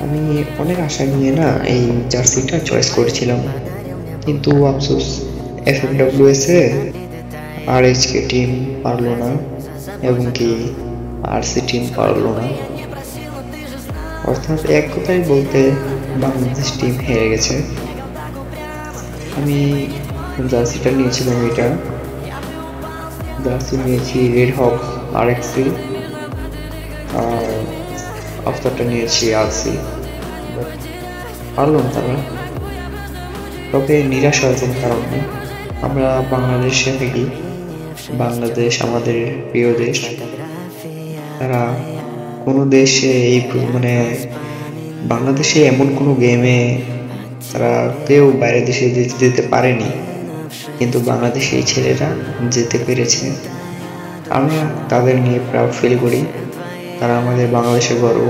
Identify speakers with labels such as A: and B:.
A: আমি অনেক আশা নিয়ে না এই জার্সিটা চয়েস করেছিলাম, কিন্তু আফসোস এফএফডব্লিউএস এ আরএইচকে টিম পারলো না, এবং কি আরসি টিম পারলো না। অর্থাৎ এক কথায় বলতে বাংলাদেশ টিম হেরে গেছে। আমি জার্সিটা নিয়েছিলাম, এটা জার্সি নিয়েছি রেড হক আরএক্সি, আর আফতারটা নিয়েছি আরসি। পারল না তারা, তবে নিরাশ হওয়ার কোনো কারণ নেই। আমরা বাংলাদেশে থাকি, বাংলাদেশ আমাদের প্রিয় দেশ। তারা কোনো দেশে এই মানে বাংলাদেশে এমন কোনো গেমে তারা কেউ বাইরে দেশে যেতে পারেনি, কিন্তু বাংলাদেশে এই ছেলেরা যেতে পেরেছে। আমরা তাদের নিয়ে প্রাউড ফিল করি, তারা আমাদের বাংলাদেশের গর্ব।